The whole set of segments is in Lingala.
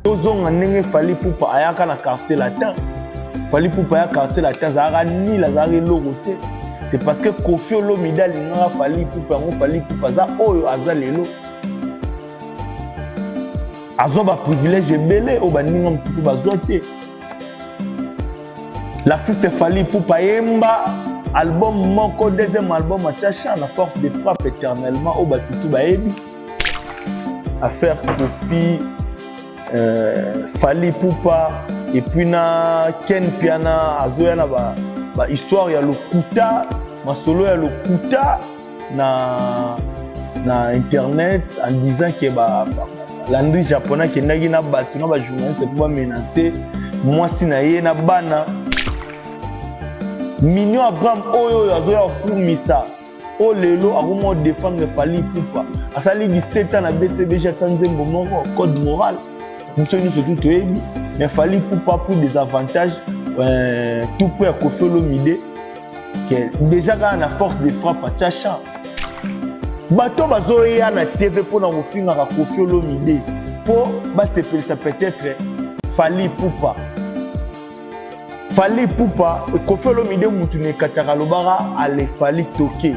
tozonga ndenge Fally Ipupa ayaka na quartier latin. Fally Ipupa ya quartier latin zara ni la zara logote. C'est parce que Koffi Olomide alingaka Fally Ipupa ngo Fally Ipupa za oyo aza lelo. Azo ba privilège ebele o baninga mfuku bazwa te. L'artiste Fally Ipupa yemba album moko deuxième album achacha na force de frappe éternellement au batutu baebi. Affaire Koffi Fally Ipupa et puis na Ken Piana azoya na ba histoire ya lokuta masolo ya lokuta na internet en disant que l'industrie japonaise qui ndaki na batu na ba journaliste pour menacer moi si na ye na bana Mignon Abraham oyo azoya kumisa o lelo akomo défendre Fally Ipupa asali 17 ans na BCBG tanzembo moko code moral nous nous surtout toyebi mais Fally Ipupa pour des avantages tout pour Koffi Olomide que déjà quand la force de frappe à Tchacha bato bazoya na TV pour na kofinga ka Koffi Olomide pour s'appeler ça peut-être Fally Ipupa. Fally Ipupa Koffi Olomide mutu ne kataka lobara ale Fally toke.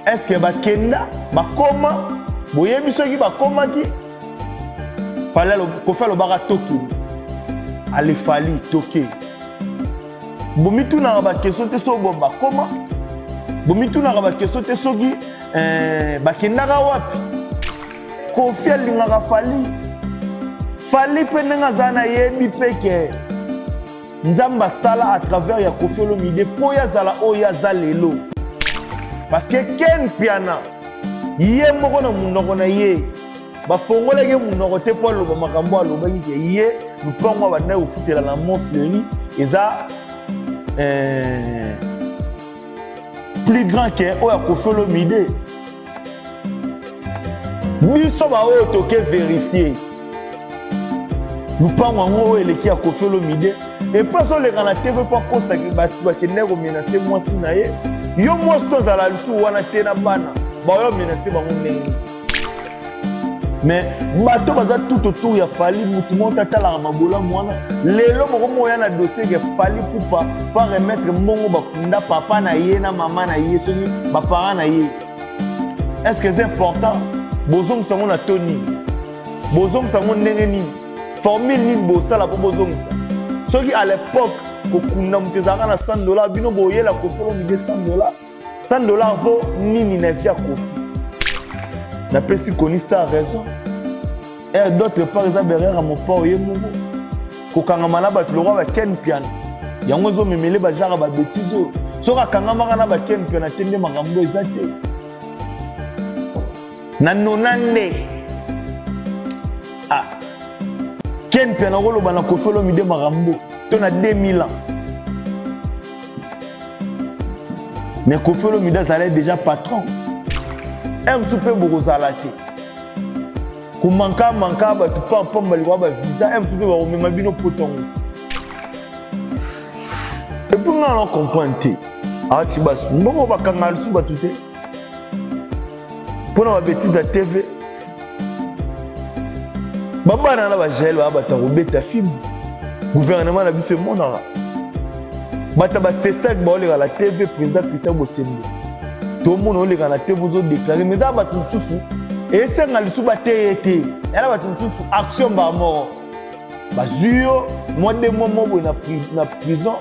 Est-ce que bakenda bakoma boyebi soki bakoma ki Koffi Olomide toke ale Fally toke. Bomitu na ba question te so bomba comment bomitu na ba question te soki bakenda ka wapi Koffi alingaka Fally pe nenga zana yebi peke nzamba sala à travers ya Koffi Olomide po ya zala o ya zalelo parce que Ken Piana ye moko na munoko na ye ba fongoleke munoko te po lo makambo alobaki ke ye lupango ba na ufutela na Montfleury eza plus grand que oya Koffi Olomide biso ba oyo toke vérifier lupango ngo eleki ya Koffi Olomide et puis on les rend la TV pour cause que tu vas menacer moi si naie yo moi to za la lutu wana te na bana ba yo menacer ba ngone mais bato baza tout autour ya Fally mutu monta tala mabola mwana lelo moko moya na dossier que Fally Ipupa va remettre mbongo bakunda papa na ye na mama na ye soki ba parents na ye. Est-ce que c'est important bozong sango na Tony bozong sango ndenge ni formule ni bosala po bozong sa soki à l'époque kokunda mutezaka na $100 bino boyela Koffi Olomide $100 vaut nini na via Koffi na pesi konista a raison et d'autre part ça berera mon pa oyemoko kokangama na bato lokwa ba Ken Piana yango zo memele ba jara ba bêtise soki akangama na ba Ken Piana tende makambo eza te na nonande Ken Piana koloba na Koffi Olomide makambo to na 2000 ans mais Koffi Olomide azalaki déjà patron msupe bokozala te komanka bato pamba likwa ba visa msupe bakomema bino potongo et puis nga na comprendre te ati basu mbongo bakanga lisu bato te mpona babétise ya TV babana na bagel babata kobeta film gouvernement na biso emonaka bata basesaki baoleka la TV président Christian Bosembo tomona oleka na TV ozodéclare mais eza bato mosusu esenga lisu bateye te yana bato mosusu action bamoko bazwi yo mwa de mwa boye na prison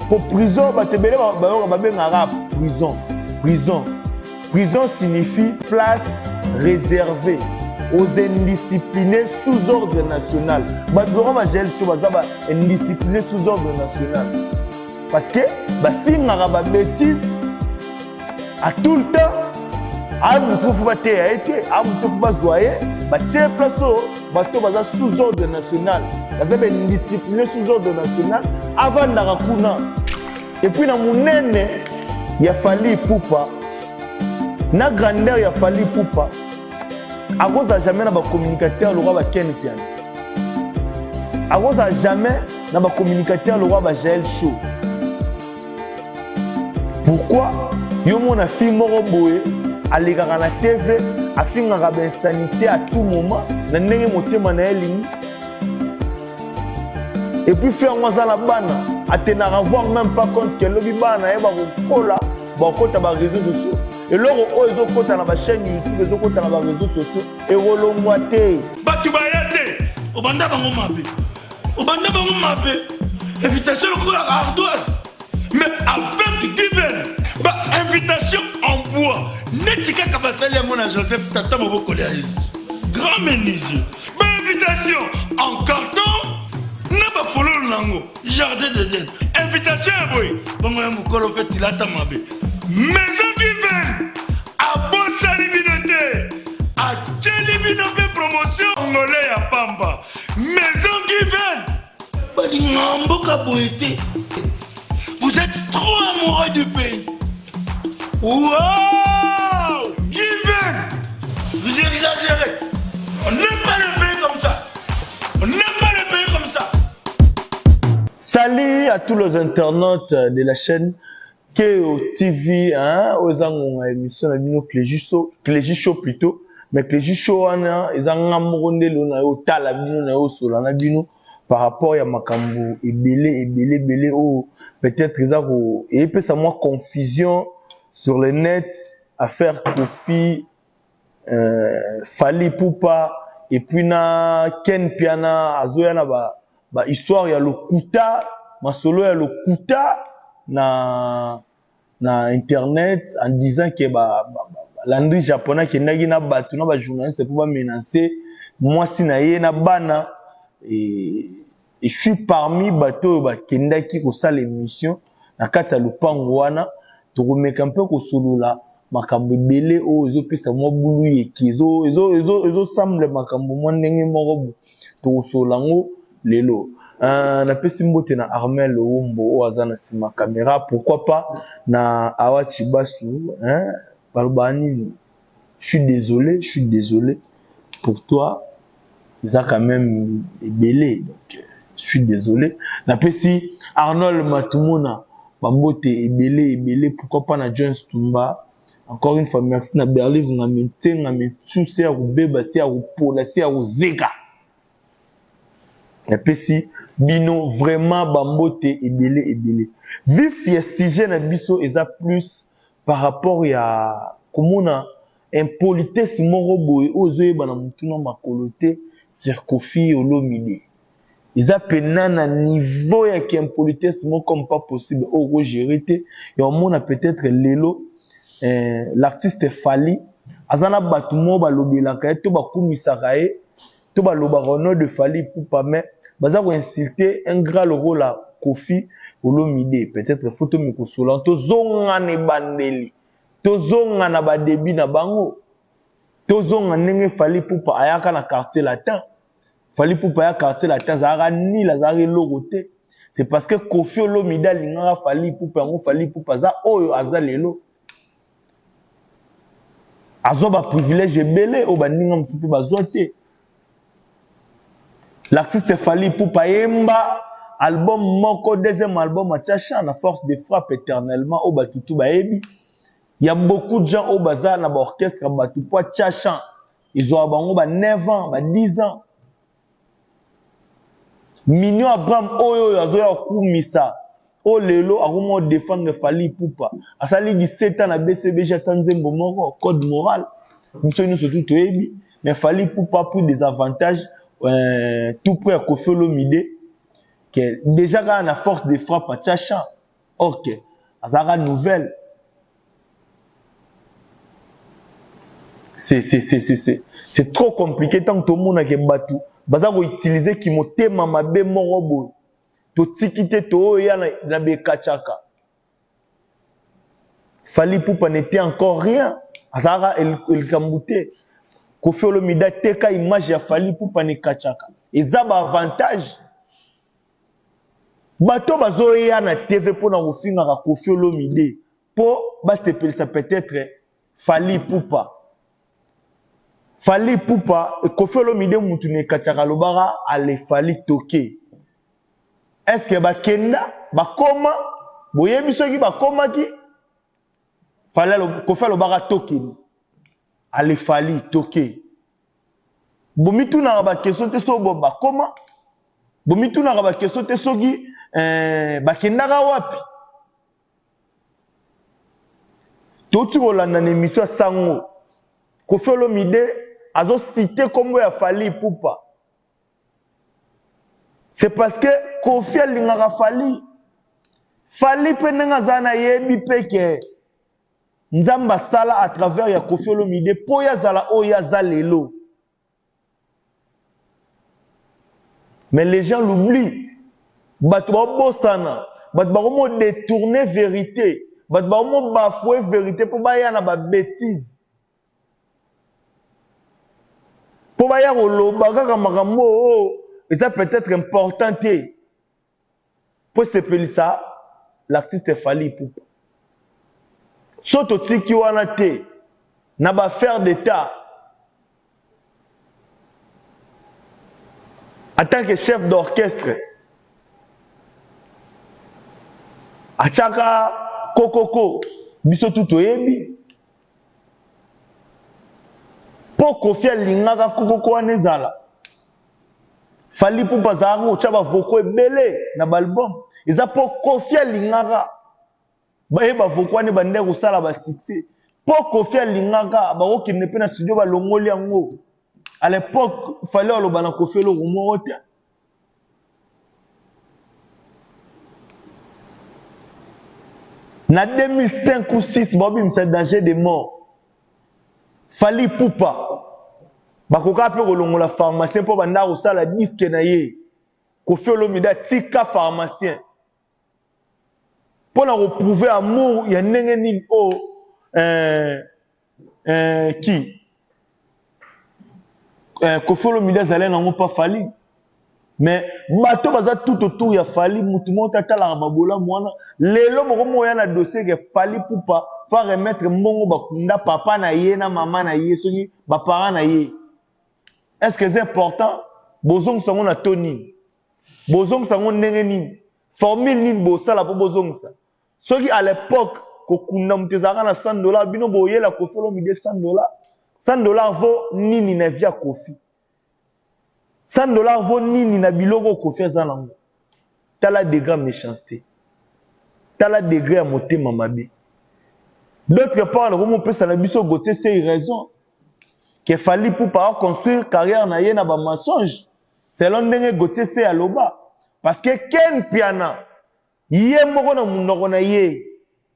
po prison bato ebele bayoka babengaka prison signifie place réservée aux indisciplinés sous ordre national. Badoro ba gel sur bazaba indisciplinés sous ordre national. Parce que ba finga ba bêtise à tout le temps. A mutufu ba te a été, a mutufu ba zoyer, ba tie place bato baza sous ordre national. Bazaba indisciplinés sous ordre national avant d'arakuna. Et puis na munene ya Fally Ipupa. Na grandeur ya Fally Ipupa. À cause à jamais n'a pas communicateur le roi va Ken Piana. À cause à jamais n'a pas communicateur le roi va Jael Show. Pourquoi? Yo mon a film moroboé alekaka na TV afingaka ba insanité à tout moment na ndenge motema na elingi. Et puis faire moi ça la bana atenara voir même pas compte que lobi bana e ba kola ba kota ba réseaux sociaux et loro o ezo kota na ba chaîne YouTube ezo kota na ba réseaux sociaux et rolongwa te batu bayate obanda bango mabe invitation pour la ardoise mais avec divine ba invitation en bois netika kabasali ya mona Joseph tata moboko ya grand menuisier ba invitation en carton na ba fololo nango jardin de Dieu invitation ya boy bongo ya mukolo fait tilata mabe maison divine a bosali binote a tcheli binote promotion ngolé ya pamba maison divine bali ngamboka boité. Vous êtes trop amoureux du pays. Wow! Given! Vous exagérez. On n'aime pas le pays comme ça. Salut à tous les internautes de la chaîne KO TV, aux angles émission de Clégie Show plutôt. Mais Clégie Show, ils ont un au talabino, na au solanabino. Par rapport à makambo belé peut-être ils ont et puis ça moi confusion sur le net affaire Kofi Fally Ipupa et puis na Ken Piana azoya na ba histoire ya lokuta masolo ya lokuta na internet en disant que l'industrie japonais qui nagi na batu na ba journaliste pour ba menacer moi si na ye na bana. Et je suis parmi bateau kendaki ko sala émission na kati ya lupango wana to komeka mpe ko solola makambo belé o ezo pesa mo bulu yeki ezo semble makambo mo ndenge moko to solango lelo na pesi mbote na Armel Wombo o azana sima caméra pourquoi pas na Awachi Basu balbani je suis désolé pour toi. Ils ont quand même belé, donc je suis désolé. Napesi Arnold Matumuna, Bambote est belé, pourquoi pas na Jones Tumba. Encore une fois, merci na Berlin, vous n'avez tout c'est à Beba, c'est à Pola, c'est à Zeka. Napesi Bino, vraiment Bambote est belé. Vif yestige na biso, ils a plus par rapport à comment on a impolitesse moroboy, ozoe banamutuna makolote. Sur Kofi Olomide. Ils appellent un niveau qui est impolitesse comme pas possible. Au gérer et au monde a peut-être Lelo, l'artiste Fally. Azana batumo ba lobi la kaye to ba kumisaraye to ba loba Renaud de Fally Ipupa mais baza ko insulter un grand logo la Kofi Olomide. Peut-être photo miko solan to zonga ne bandeli. To zonga na ba debi na bango. Tozonga ndenge Fally Ipupa ayaka na quartier latin. Fally Ipupa ya quartier latin zara ni la zara logote. C'est parce que Kofi Olomide lingara Fally Ipupa ngo Fally Ipupa za oyo aza lelo. Azo ba privilège belé o bandinga msupi bazote. L'artiste Fally Ipupa yemba album moko deuxième album a Tchacha na force de frappe éternellement o batutu baebi. Il y a beaucoup de gens au bazar dans l'orchestre batu po Tchacha. Ils ont abango 9 ans, 10 ans. Mignon Abraham oyo azoya kumisa. O lelo arumo défendre Fally Ipupa. Asali 17 ans na BCB jatanzembo moko code moral. Nous sommes surtout toyebi, mais Fally Ipupa pour des avantages tout près à Kofi Olomide que déjà quand on a force de frappe à Tchacha. OK. Azara nouvelle. C'est trop compliqué tant que tout le monde a que batu. Baza ko utiliser ki motema mabe morobo. To tikite to ya na be kachaka. Fally Ipupa n'était encore rien. Azara el kambute. Kofi Olomide teka image ya Fally Ipupa ne kachaka. Ezaba avantage. Bato bazo ya na TV pour na kofinga ka Kofi Olomide. Po ba s'appelle ça peut-être Fally Ipupa. Fally Ipupa, Kofi Olomide mutune kachaka lobara ale Fally toke. Est-ce que ba kenda ba koma boyebi soki ba koma ki Fally Kofi lobara toke. ale fali toke bomitu na ba question te so boba comment bomitu na ba question te soki bakendaka wapi toti kolanda na émission sango Koffi Olomide azo cité kombo ya Fally Ipupa. C'est parce que Koffi alingaka Fally pe nenga zana yebi peke nzamba sala à travers ya Koffi Olomide po ya zala o ya zalelo. Mais les gens l'oublient. Bato ba bosana, bato ba komo détourner vérité, bato ba komo bafouer vérité po ba ya na ba bêtise. Po ba ya koloba kaka makambo c'est peut-être important pour s'appeler ça l'artiste Fally Ipupa. Soto tiki wana te na ba faire d'état en tant que chef d'orchestre achaka kokoko biso tuto yebi po Koffi alingaka kokoko wana ezala Fally Ipupa zako chaba voko ebele na balbum eza po Koffi alingaka ba voko wana bande kosala ba succès po Koffi alingaka ba okine pe na studio ba longoli yango. À l'époque, il fallait aloba na Koffi Olomide. Na 2005 ou 2006, Bobby c'est danger de mort. Fally Ipupa. Bakoka pe kolongola pharmacien po banda kosala disque na ye. Koffi Olomide tika pharmacien. Pour na reprouver amour, il y a ndenge ni qui Koffi Olomide zalé nango pas Fally. Mais bato baza tout autour ya Fally mutu monta tala mabola mwana lelo moko moya na dossier que Fally Ipupa fa remettre mbongo bakunda papa na ye na maman na ye soki ba parents na ye. Est-ce que c'est important? Bozong sango na toni. Bozong sango ndenge nini? Formule nini bosala po bozong sa. Soki à l'époque kokunda mutezaka na $100 bino boyela Koffi Olomide $100. $100 vaut nini na via Koffi. $100 vaut nini na biloko Koffi azalango. Tala degré méchanceté. Tala degré à motema mabe. D'autre part, le peut na biso gote c'est raison que Fally Ipupa construire carrière na ye na ba mensonge. Selon ndenge gote c'est aloba parce que Ken Piana ye moko na munoko na ye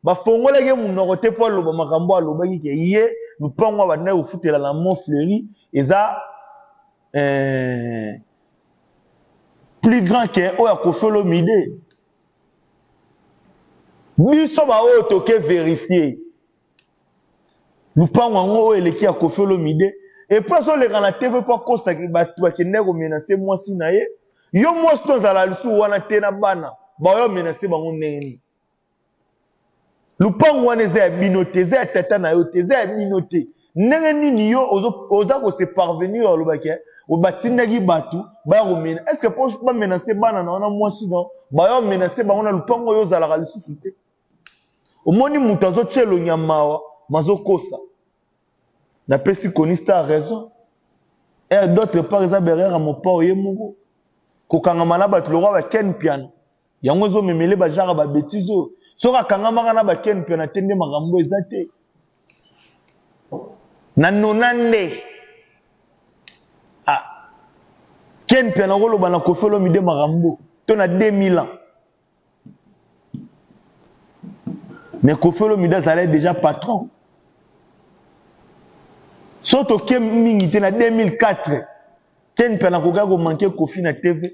ba fongola ke munoko te po aloba makambo aloba ki ye lupango ba na ofutela la Montfleury eza plus grand que oya Koffi Olomide. Biso ba o toke vérifier. Lupango ngo eleki ya Koffi Olomide et pas sur les na TV pas kosa ki ba kende ko menacer moi si na ye. Yo moi sto za la lusu wana te na bana. Ba yo menacer bango neni. Lupango wana za binote za tata na yo te za binote. Ndenge nini yo oza ko se parvenir au lobake o batindaki batu ba yo mena. Est-ce que pas menacer bana na wana moi si non ba yo menacer bango na lupango yo za la lusu te. Omoni mutazo chelo nyamawa mazokosa na pesi konista a raison et d'autre part za berera mo pa oyemoko kokanga na batu lokwa ba Ken Piana yango zo memele ba jara ba betizo soka kanga na ba Ken Piana tende makambo ezate na nonande Ken Piana koloba na Koffi Olomide makambo to na 2000 ans. Mais Koffi Olomide allait déjà patron. Soto ke mingi te na 2004. Ken Piana koga ko manquer Koffi na TV.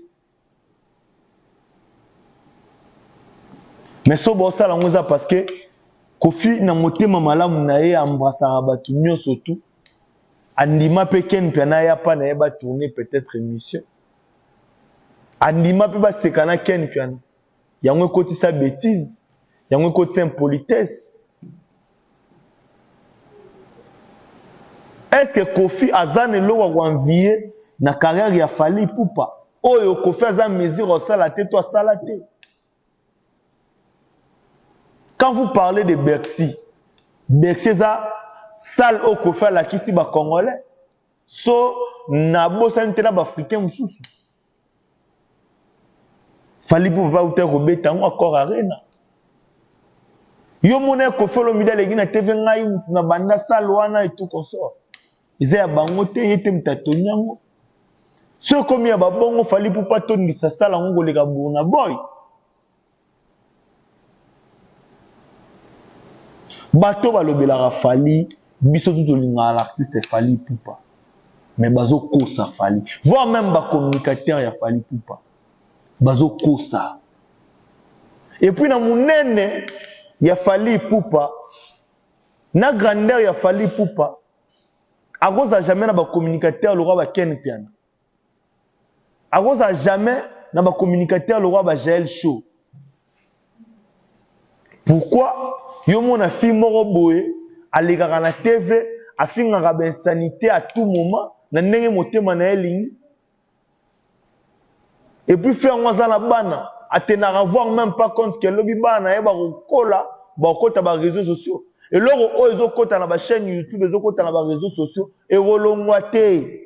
Mais so bo sala ngoza parce que Koffi na motema malamu na ye embrassera batu nyonso tout. Andima pe Ken Piana ya pa na ye ba tourner peut-être émission. Andima pe ba sekana Ken Piana. Yango koti sa bêtise. Yango koti impolitesse. Est-ce que Koffi azane lo wa envier na carrière ya Fally Ipupa? Oyo Koffi azan mesure au salate toi salate. Quand vous parlez de Bercy, Bercy salle au kofa la kisi ba congolais so na bosa ntena ba africain mususu fali pour va uter robeta ngo encore arena yo mona Koffi Olomide legi na TV ngai na banda salle wana et tout consort ils ya bango te yete mtatonyango so komi ya babongo fali pour pas tondisa salle ngo leka Burna Boy bato balobelaka fali biso tout linga l'artiste Fally Ipupa mais bazo kosa fali voire même ba communicateur ya Fally Ipupa bazo kosa et puis na munene ya Fally Ipupa na grandeur ya Fally Ipupa akoza jamais na ba communicateur le roi ba Ken Piana akoza jamais na ba communicateur le roi ba Jael Show pourquoi yo mona fi moko boye alegaka na TV afingaka ba insanité à tout moment na ndenge motema na elingi et puis faire moi za na bana atenaka voir même pas compte que lobi bana e ba kokola ba kota ba réseaux sociaux et loro o ezo kota na ba chaîne YouTube ezo kota na ba réseaux sociaux et rolongwa te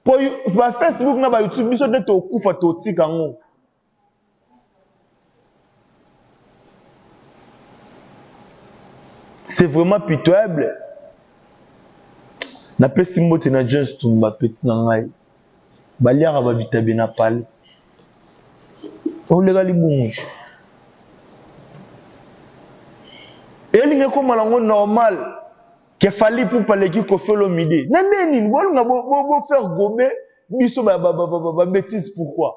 po ba Facebook na ba YouTube biso de to kufa to tika ngo c'est vraiment pitoyable. Na pesi mbote na James Tumba petit na ngai. Baliara ba bitabe na pale. O lega libungu. Elinge ko malango normal ke Fally Ipupa leki Koffi Olomide. Na neni bolunga bo faire gobe biso ba bêtise pourquoi?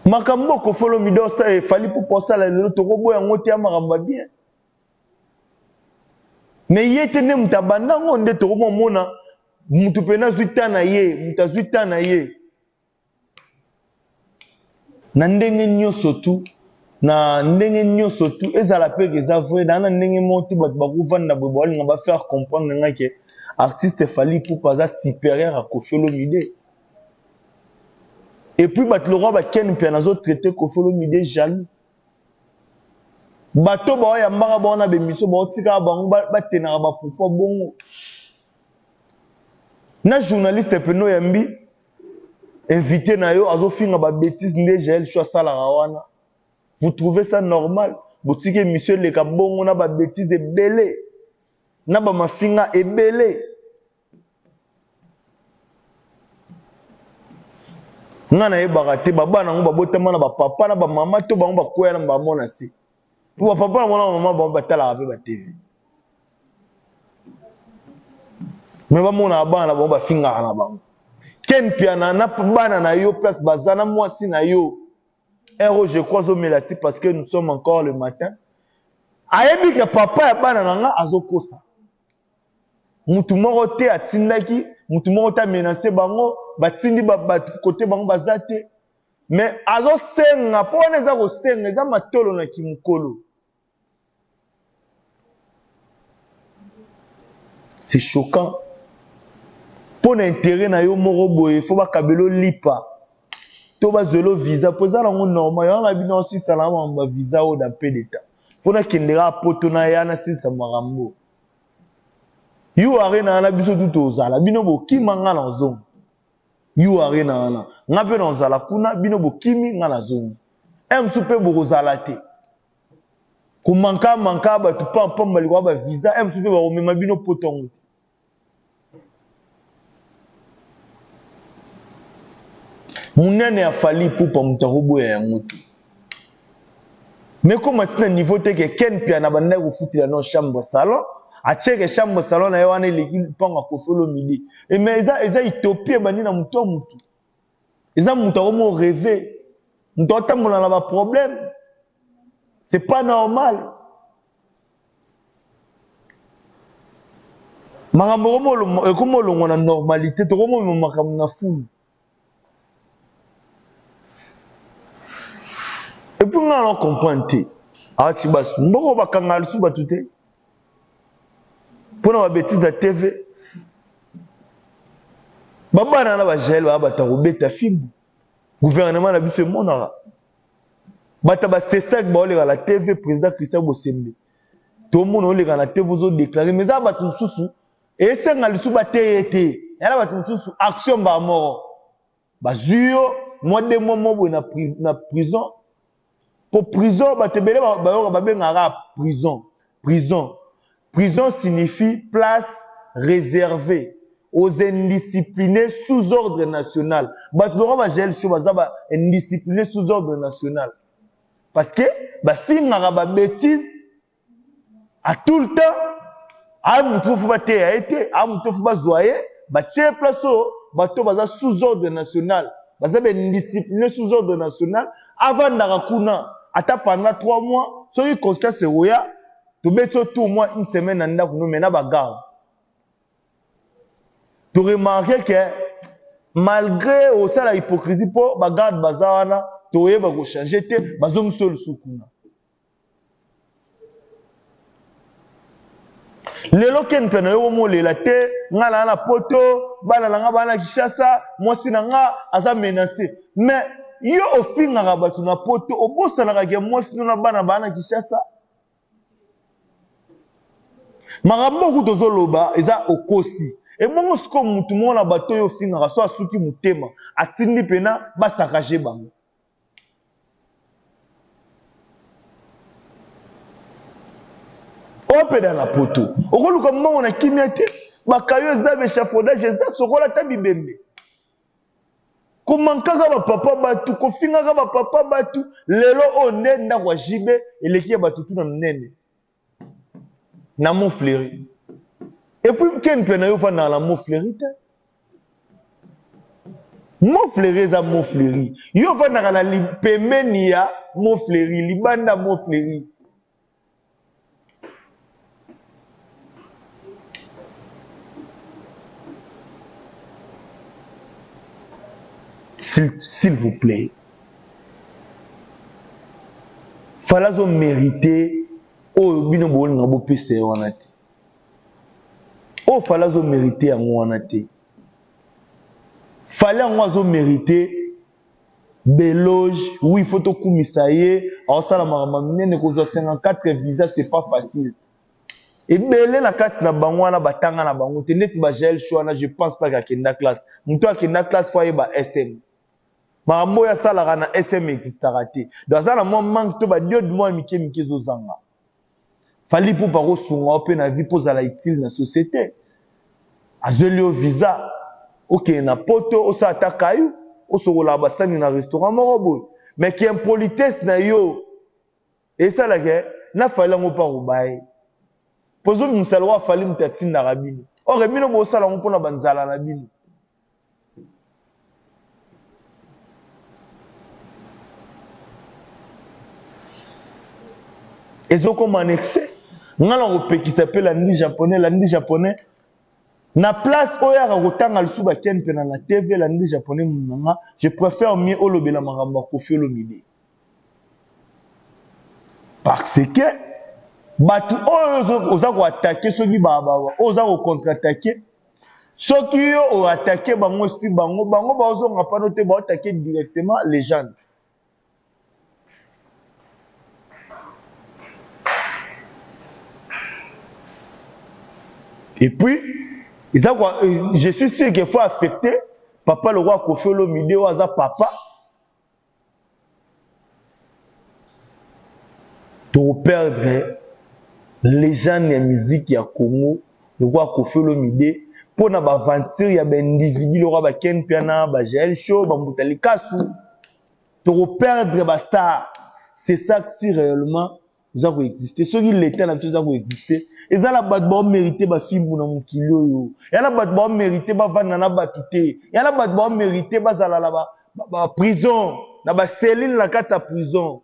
Makambo Koffi Olomide et Fally Ipupa ça la lelo to boya ngoti ya makamba bien. Mais yete ne mutabanda ngonde to mona mutu pena zuita na ye, mutazuita na ye. Na ndenge nyoso tu na ndenge nyoso tu ezala pe eza vrai na ndenge monti ba kuvanda bo balinga ba faire comprendre nga ke artiste Fally Ipupa za supérieur à Koffi Olomide. Et puis bat le roi ba Ken Piana zo traiter Koffi Olomide jaloux. Bato ba ya mbaka ba na be miso ba tika bango ba tenaka ba popo bongo. Na journaliste peno yambi invité na yo azo finga ba bêtise nde Jael Show sala wana. Vous trouvez ça normal? Botike monsieur le kabongo na ba bêtise ebele. Na ba mafinga ebele. Ngana yebaka te baba nango babotama na ba papa na ba mama to bango bakoya na ba mona si. Pour papa na mona mama bango batala ba TV. Mais ba mona bana bango bafinga na bango. Ken Piana na bana na yo place bazana mwasi na yo. Héros je crois au melati parce que nous sommes encore le matin. Ayebi que papa ya bana nanga azokosa. Mutu moko te atindaki, mutu moko ta menacé bango, batindi ba côté bango bazate. Mais azo senga pona za ko senga za matolo na kimukolo. C'est choquant. Pour l'intérêt na yo moko boye, faut ba kabelo lipa. To ba zelo visa, poza la ngo normal, yon la bino si salama ba visa o da pe d'etat. Faut na kendera poto na yana si sa marambo. You arena na biso tout ozala, bino bo kimanga na zongo. You arena na. Ngape na ozala kuna bino bo kimi nga na zongo. Em supe bo ozala te. Ku manka ba tu pam bali kwa ba visa, em supe ba omema bino poto ngote. Munene a Fally Ipupa mutarobo ya mutu. Mais comme tu as niveau te que Ken Piana banda ko futila no chambre salon, a cheke chambre salon na yoane leki panga Koffi Olomide. Et mais eza utopie bani na mutu. Eza mutaromo rêver. Mutota mona na ba problème. C'est pas normal. Makambo komo longo na normalité, to komo makambo na fou. Et puis, on a compris. Ah, tu vas on va kangal sous batute. Pour la bêtise à TV. Baba na ba Jael ba ta robeta film. Gouvernement na biso monara. Bataba c'est ça que ba la TV président Christian Bosembe. Tout le monde a la TV vous déclaré mais ça batu susu et c'est nga lisu ba tété. Yala batu susu action ba mort. Ba zuyo moi de momo na prison. Pour prison ba tebele ba benga prison. Prison signifie place réservée aux indisciplinés sous ordre national. Batoro va gel cho bazaba indisciplinés sous ordre national. Parce que ba film na bêtise à tout le temps a mutu fu ba te a été a mutu fu ba zoyer ba tche place bato baza sous ordre national. Bazaba indisciplinés sous ordre national avant na ata pendant 3 mois soki conscience roya to beto tout mois une semaine anda kuno mena bagarde. Tu remarques que malgré aussi la hypocrisie pour bagarde bazana to yeba ko changer te bazom sol sukuna. Lelo ken pena yo mo lela te ngala na poto bana nga bana Kishasa mwasi na nga aza menacé mais yo ofinga nga batu na poto obosa na ke mwasi na bana Kishasa marambo ku tozoloba eza okosi et mongo siko mutu mona bato yo finga nga so asuki mutema atindi pena basakaje bango opeda na poto okoluka mongo na kimia te bakayo eza bechafodage eza sokola ta bibembe komankaka bapapa batu kofingaka bapapa batu lelo one ndako ya jibe eleki ya batu tu na minene na Montfleury et puis ken pena yo fana la Montfleury te Montfleury eza Montfleury yo fana na lipemeni ya Montfleury libanda Montfleury s'il vous plaît. Falazo mériter o bino bol nga bo pese wana te. O falazo mériter ya wana te. Fala ngwazo mériter beloge, oui faut to kumisa ye, a sala marama minene ko 54 visa c'est pas facile. Et belé na kati na bango na batanga na bango te neti ba gel choana je pense pas ka kenda classe. Muto akenda classe foye ba SM. Marambo ya sala na SM existera te. Dans un moment manque to ba dio de moi mike zo zanga. Fali pour paro sunga ope na vie poza la utile na société. Azelio visa. OK na poto osa atakayu, osola basani na restaurant morobo. Mais qui impolitesse na yo. Et ça la guerre na fala ngo pa rubai. Pozo msalwa fali mtatine na rabino. Ore mino bo sala ngo pona banzala na bino. Ils ont comme annexé. Ngala ngopeki s'appelle l'andi japonais. Na place oya rotanga lusuba ken pena na TV l'andi japonais munanga, je préfère mieux olobela maramba Koffi Olomide. Parce que batu oza ko attaquer soki baba, oza ko contre-attaquer. Soki yo o attaquer bango si bango ba ozo ngapa note ba attaquer directement les gens. Et puis, je suis sûr qu'il faut affecter papa le roi Koffi Olomide ou aza papa. Pour perdre les gens de la musique ya Congo, le roi Koffi Olomide, pour na ba aventure ya ba individu le roi ba Ken Piana, ba Jael Show, ba Mbutali Kasu. Pour perdre ba star, c'est ça que si réellement vous avez existé. Ceux qui l'étaient là, vous avez existé. Et ça, la batte ba mérité ba film pour mon kilo yo. Et la batte ba mérité ba vanana batute. Et la batte ba mérité ba zala la ba prison, na ba cellule la kata prison.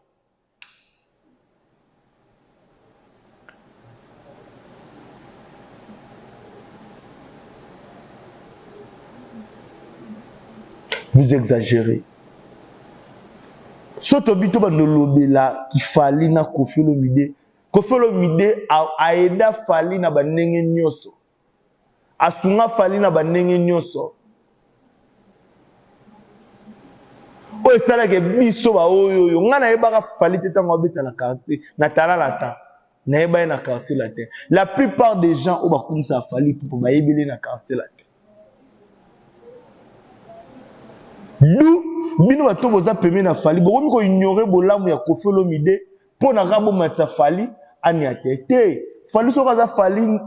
Vous exagérez. Soto bito ba nolobela ki fali na Koffi Olomide. Koffi Olomide a aida fali na ba ndenge nyoso. Asunga fali na ba ndenge nyoso. oyo esalaka biso baoyoyo nga nayebaka fali te ntango abeta na quartier na talala ta nayeba ye na quartier latin. La plupart des gens oyo bakumisa fali pupa bayebeli na quartier latin. Du bino bato boza peme na fali bokomi koignore bolamu ya Koffi Olomide mpo na kabomata fali ania te. Fali soki aza fali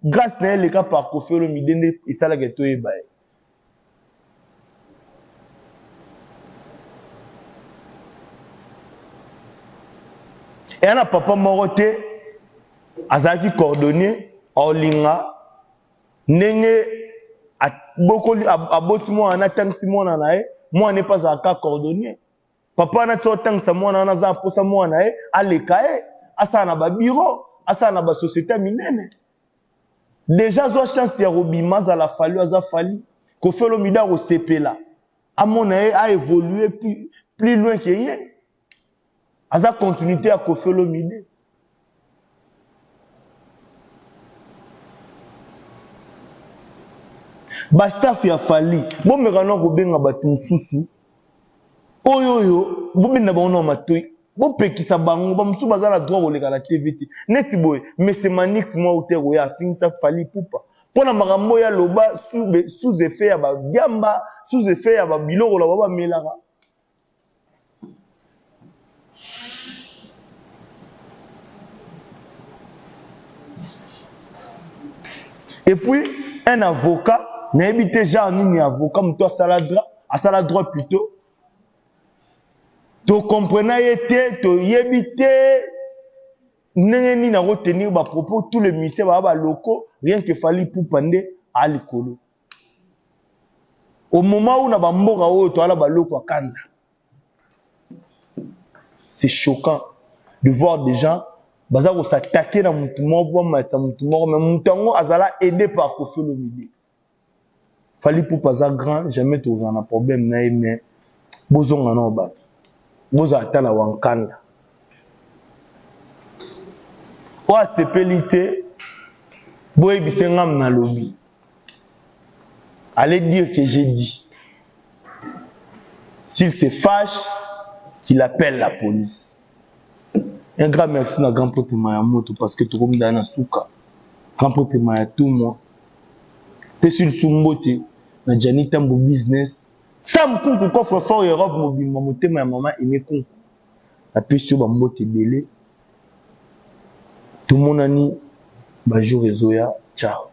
grâce na ye eleka par Koffi Olomide nde esalaka toyeba ye. Et un papa moroté, azaki cordonnier, olinga, nenge aboti moi en atangsi moi nae, moi n'est pas un cas cordonnier. Papa na tang sa moi na za posa moi nae, alekae, asa na ba bureau, asa na ba société minene. Déjà zo chance ya robima za la fallu aza fali, Koffi Olomide au CP là. A mon a évolué plus loin que rien. Aza continuité à Koffi Olomide. Bastaf ya fali. Bon me rano robenga batu msusu. Oyoyo, bon bina ba ono matoi. Bon pekisa bango, ba msusu baza la droit koleka la TVT. Neti boy, mais c'est manix moi utero ya finisa fali pupa. Pona makambo ya loba sous effet ya ba gamba, sous effet ya ba biloko la baba melara. Et puis, un avocat, n'a évité genre ni avocat, mais toi, à la droit plutôt. Tu comprenais, tu évité, ni na retenir à propos tous les ministères locaux, rien que fallait pour pendre à l'école. Au moment où on a bamboka tu as la loko à Kanza. C'est choquant de voir des gens baza ko s'attaquer na mutu moko pour matsa mutu moko mais mutango azala aidé par Koffi Olomide. Fali pour pas grand jamais tu en a problème na mais bozonga na ba. Boza atala wankanda. Wa sepelité boy bisengam na lobby. Allez dire que j'ai dit. S'il se fâche, qu'il appelle la police. Un grand merci à grand pote Mayamoto parce que tout le monde a souka. Grand pote Maya tout moi. T'es sur le sumbote, na Janita mon business. Sam kunku coffre fort Europe mobile mamote ma maman aimé kunku. La pêche sur bambote belé. Tout mon ani, bajou rezoya, ciao.